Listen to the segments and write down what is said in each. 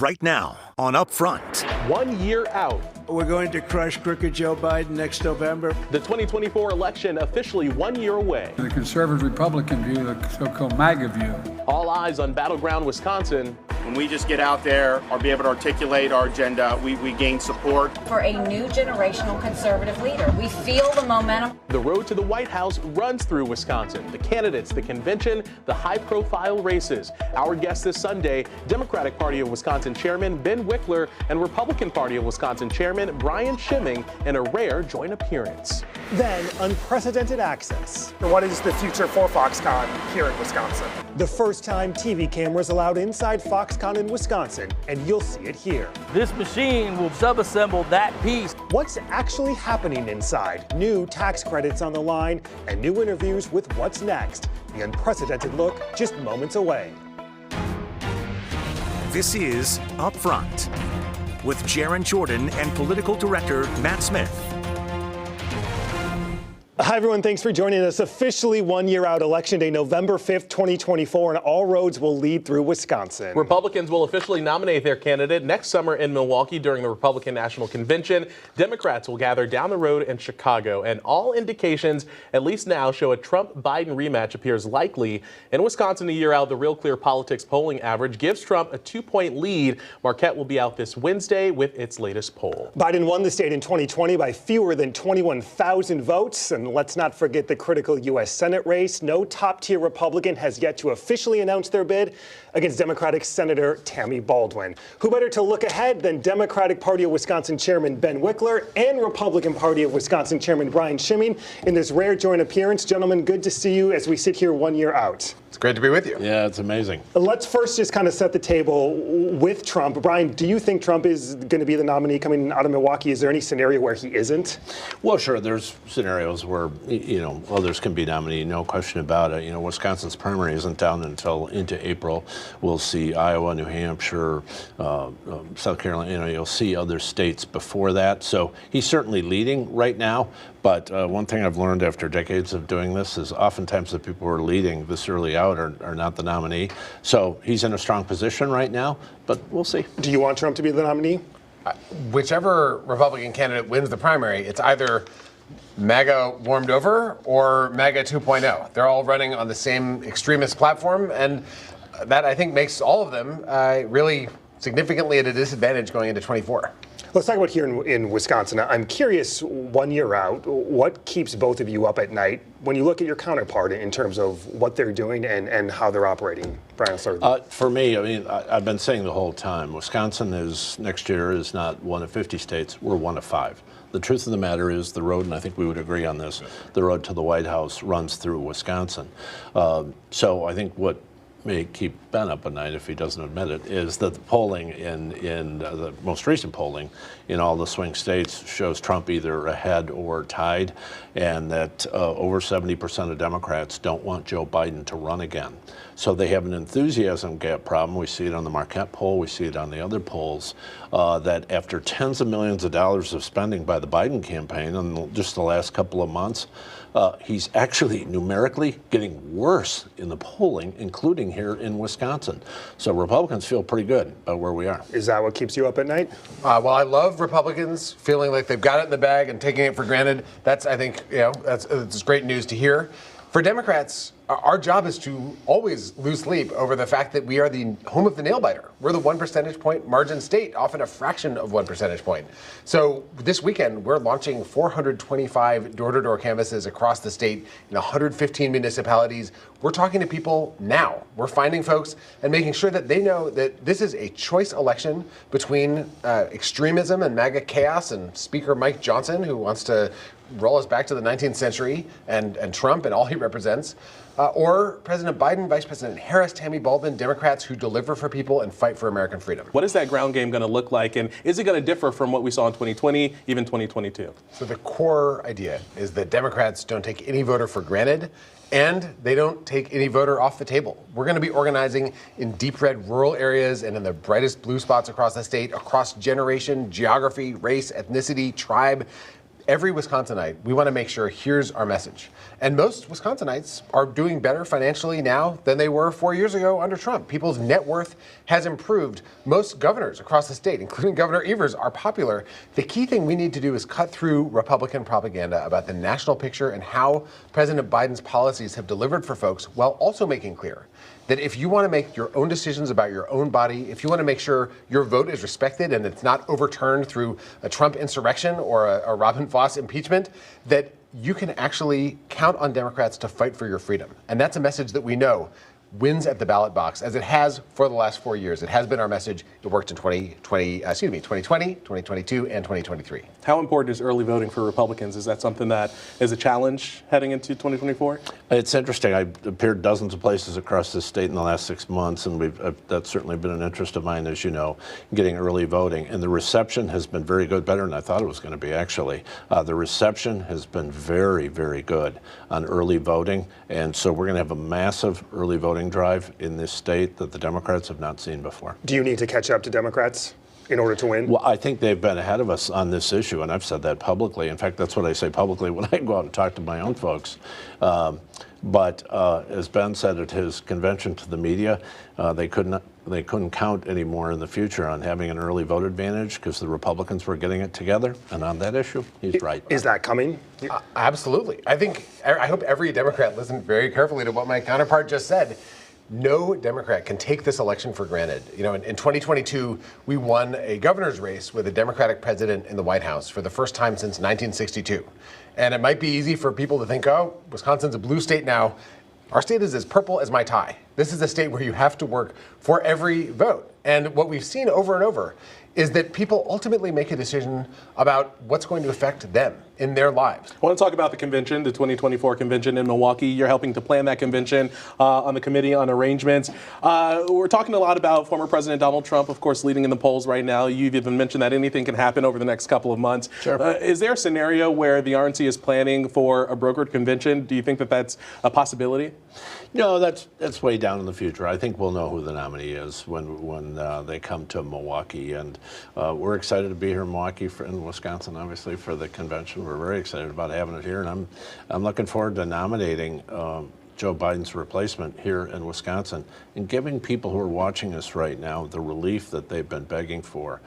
right now on Upfront. 1 year out. We're going to crush crooked Joe Biden next November. The 2024 election officially 1 year away. The conservative Republican view, the so-called MAGA view. All eyes on battleground Wisconsin. When we just get out there or be able to articulate our agenda, we gain support. For a new generational conservative leader. We feel the momentum. The road to the White House runs through Wisconsin. The candidates, the convention, the high-profile races. Our guest this Sunday, Democratic Party of Wisconsin Chairman Ben Wickler and Republican Party of Wisconsin Chairman Brian Schimming in a rare joint appearance. Then, unprecedented access. What is the future for Foxconn here in Wisconsin? The first time TV cameras allowed inside Foxconn in Wisconsin, and you'll see it here. This machine will sub-assemble that piece. What's actually happening inside? New tax credits on the line, and new interviews with what's next. The unprecedented look just moments away. This is Upfront with Jaron Jordan and political director Matt Smith. Hi, everyone. Thanks for joining us. Officially 1 year out, Election Day, November 5th, 2024, and all roads will lead through Wisconsin. Republicans will officially nominate their candidate next summer in Milwaukee during the Republican National Convention. Democrats will gather down the road in Chicago, and all indications, at least now, show a Trump-Biden rematch appears likely. In Wisconsin, a year out, the Real Clear Politics polling average gives Trump a 2-point lead. Marquette will be out this Wednesday with its latest poll. Biden won the state in 2020 by fewer than 21,000 votes, and let's not forget the critical U.S. Senate race. No top-tier Republican has yet to officially announce their bid against Democratic Senator Tammy Baldwin. Who better to look ahead than Democratic Party of Wisconsin Chairman Ben Wickler and Republican Party of Wisconsin Chairman Brian Schimming in this rare joint appearance. Gentlemen, good to see you as we sit here 1 year out. It's great to be with you. Yeah, it's amazing. Let's first just kind of set the table with Trump. Brian, do you think Trump is going to be the nominee coming out of Milwaukee? Is there any scenario where he isn't? Well, sure. There's scenarios where, others can be nominated, no question about it. Wisconsin's primary isn't down until into April. We'll see Iowa, New Hampshire, South Carolina. You'll see other states before that. So he's certainly leading right now. But one thing I've learned after decades of doing this is oftentimes the people who are leading this early out are not the nominee. So he's in a strong position right now, but we'll see. Do you want Trump to be the nominee? Whichever Republican candidate wins the primary, it's either MAGA warmed over or MAGA 2.0. They're all running on the same extremist platform, and that, I think, makes all of them really significantly at a disadvantage going into 24. Let's talk about here in Wisconsin. I'm curious, 1 year out, what keeps both of you up at night when you look at your counterpart in terms of what they're doing and how they're operating? Brian, I'll start with you. For me, I've been saying the whole time, Wisconsin next year is not one of 50 states. We're one of 5. The truth of the matter is the road, and I think we would agree on this, the road to the White House runs through Wisconsin. So I think what may keep Ben up at night, if he doesn't admit it, is that the polling in the most recent polling in all the swing states shows Trump either ahead or tied, and that over 70% of Democrats don't want Joe Biden to run again. So they have an enthusiasm gap problem. We see it on the Marquette poll. We see it on the other polls, that after tens of millions of dollars of spending by the Biden campaign in just the last couple of months, he's actually numerically getting worse in the polling, including here in Wisconsin. So Republicans feel pretty good about where we are. Is that what keeps you up at night? Well, I love Republicans feeling like they've got it in the bag and taking it for granted. That's, I think, that's great news to hear. For Democrats, our job is to always lose sleep over the fact that we are the home of the nail biter. We're the 1 percentage point margin state, often a fraction of 1 percentage point. So this weekend, we're launching 425 door-to-door canvases across the state in 115 municipalities. We're talking to people now. We're finding folks and making sure that they know that this is a choice election between extremism and MAGA chaos and Speaker Mike Johnson, who wants to roll us back to the 19th century, and Trump and all he represents, or President Biden, Vice President Harris, Tammy Baldwin, Democrats who deliver for people and fight for American freedom. What is that ground game going to look like, and is it going to differ from what we saw in 2020, even 2022? So the core idea is that Democrats don't take any voter for granted, and they don't take any voter off the table. We're going to be organizing in deep red rural areas and in the brightest blue spots across the state, across generation, geography, race, ethnicity, tribe. every Wisconsinite, we want to make sure here's our message. And most Wisconsinites are doing better financially now than they were 4 years ago under Trump. People's net worth has improved. Most governors across the state, including Governor Evers, are popular. The key thing we need to do is cut through Republican propaganda about the national picture and how President Biden's policies have delivered for folks, while also making clear that if you want to make your own decisions about your own body, if you want to make sure your vote is respected and it's not overturned through a Trump insurrection or a Robin Vos impeachment, that you can actually count on Democrats to fight for your freedom. And that's a message that we know wins at the ballot box, as it has for the last 4 years. It has been our message. It worked in 2020, 2022, and 2023. How important is early voting for Republicans? Is that something that is a challenge heading into 2024? It's interesting. I appeared dozens of places across the state in the last 6 months, and that's certainly been an interest of mine, as you know, getting early voting. And the reception has been very good, better than I thought it was going to be, actually. The reception has been very, very good on early voting. And so we're going to have a massive early voting drive in this state that the Democrats have not seen before. Do you need to catch up to Democrats in order to win? Well, I think they've been ahead of us on this issue, and I've said that publicly. In fact, that's what I say publicly when I go out and talk to my own folks. But as Ben said at his convention to the media, they couldn't count anymore in the future on having an early vote advantage because the Republicans were getting it together. And on that issue, he's right. Is that coming? Absolutely. I hope every Democrat listened very carefully to what my counterpart just said. No Democrat can take this election for granted. You know, in 2022, we won a governor's race with a Democratic president in the White House for the first time since 1962. And it might be easy for people to think, oh, Wisconsin's a blue state now. Our state is as purple as my tie. This is a state where you have to work for every vote. And what we've seen over and over is that people ultimately make a decision about what's going to affect them in their lives. I want to talk about the convention, the 2024 convention in Milwaukee. You're helping to plan that convention on the Committee on Arrangements. We're talking a lot about former President Donald Trump, of course, leading in the polls right now. You've even mentioned that anything can happen over the next couple of months. Sure. Is there a scenario where the RNC is planning for a brokered convention? Do you think that that's a possibility? No, that's way down in the future. I think we'll know who the nominee is when they come to Milwaukee, and we're excited to be here in Milwaukee in Wisconsin, obviously, for the convention. We're very excited about having it here, and I'm looking forward to nominating Joe Biden's replacement here in Wisconsin and giving people who are watching us right now the relief that they've been begging for.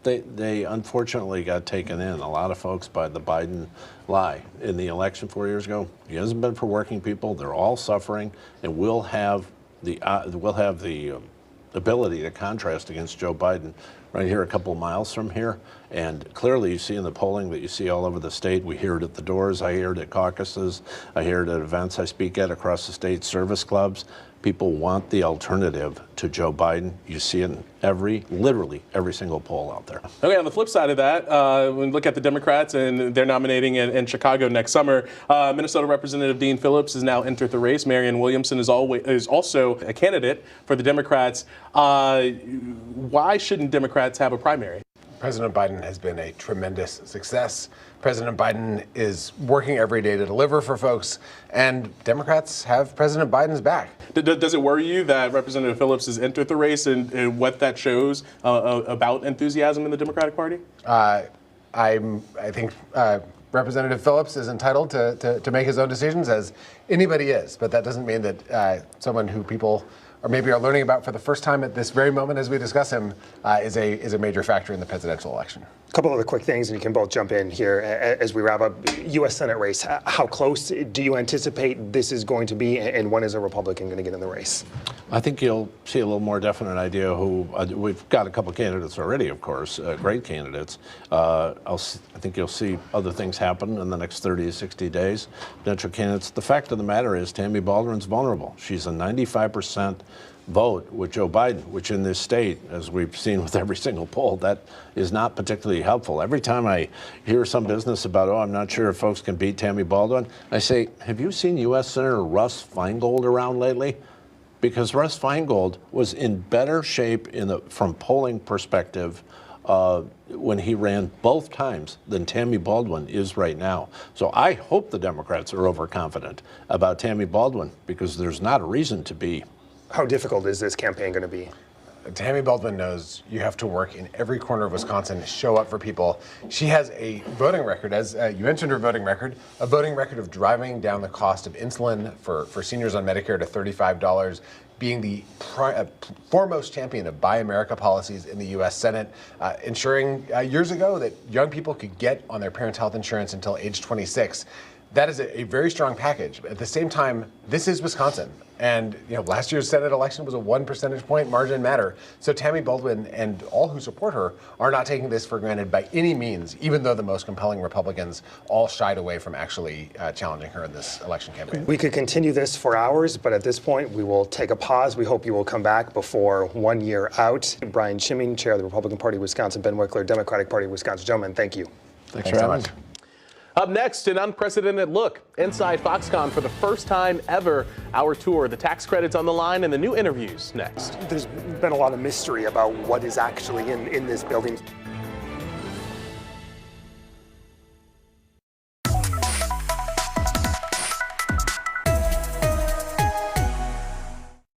They unfortunately got taken in, a lot of folks, by the Biden lie in the election 4 years ago. It hasn't been for working people. They're all suffering, and we'll have the ability to contrast against Joe Biden right here a couple of miles from here. And clearly you see in the polling that you see all over the state. We hear it at the doors. I hear it at caucuses. I hear it at events I speak at across the state, service clubs. People want the alternative to Joe Biden. You see it in literally every single poll out there. Okay, on the flip side of that, when we look at the Democrats and they're nominating in Chicago next summer, Minnesota Representative Dean Phillips has now entered the race. Marianne Williamson is also a candidate for the Democrats. Why shouldn't Democrats have a primary? President Biden has been a tremendous success. President Biden is working every day to deliver for folks, and Democrats have President Biden's back. Does it worry you that Representative Phillips has entered the race and what that shows about enthusiasm in the Democratic Party? I think Representative Phillips is entitled to make his own decisions, as anybody is, but that doesn't mean that someone who people or maybe are learning about for the first time at this very moment as we discuss him is a major factor in the presidential election. A couple other quick things, and you can both jump in here as we wrap up. U.S. Senate race, how close do you anticipate this is going to be, and when is a Republican going to get in the race? I think you'll see a little more definite idea who, we've got a couple candidates already, of course, great candidates. I think you'll see other things happen in the next 30 to 60 days. Potential candidates. The fact of the matter is Tammy Baldwin's vulnerable. She's a 95% vote with Joe Biden, which in this state, as we've seen with every single poll, that is not particularly helpful. Every time I hear some business about, I'm not sure if folks can beat Tammy Baldwin, I say, have you seen U.S. Senator Russ Feingold around lately? Because Russ Feingold was in better shape from polling perspective when he ran both times than Tammy Baldwin is right now. So I hope the Democrats are overconfident about Tammy Baldwin, because there's not a reason to be. How difficult is this campaign going to be? Tammy Baldwin knows you have to work in every corner of Wisconsin to show up for people. She has a voting record, as you mentioned her voting record, a voting record of driving down the cost of insulin for seniors on Medicare to $35, being the foremost champion of Buy America policies in the U.S. Senate, ensuring years ago that young people could get on their parents' health insurance until age 26. That is a very strong package. At the same time, this is Wisconsin. And last year's Senate election was a 1 percentage point margin matter. So Tammy Baldwin and all who support her are not taking this for granted by any means, even though the most compelling Republicans all shied away from actually challenging her in this election campaign. We could continue this for hours, but at this point, we will take a pause. We hope you will come back before 1 year out. Brian Chimming, Chair of the Republican Party of Wisconsin, Ben Wickler, Democratic Party of Wisconsin. Gentlemen, thank you. Thanks so much. Up next, an unprecedented look inside Foxconn for the first time ever. Our tour, the tax credits on the line, and the new interviews next. There's been a lot of mystery about what is actually in this building.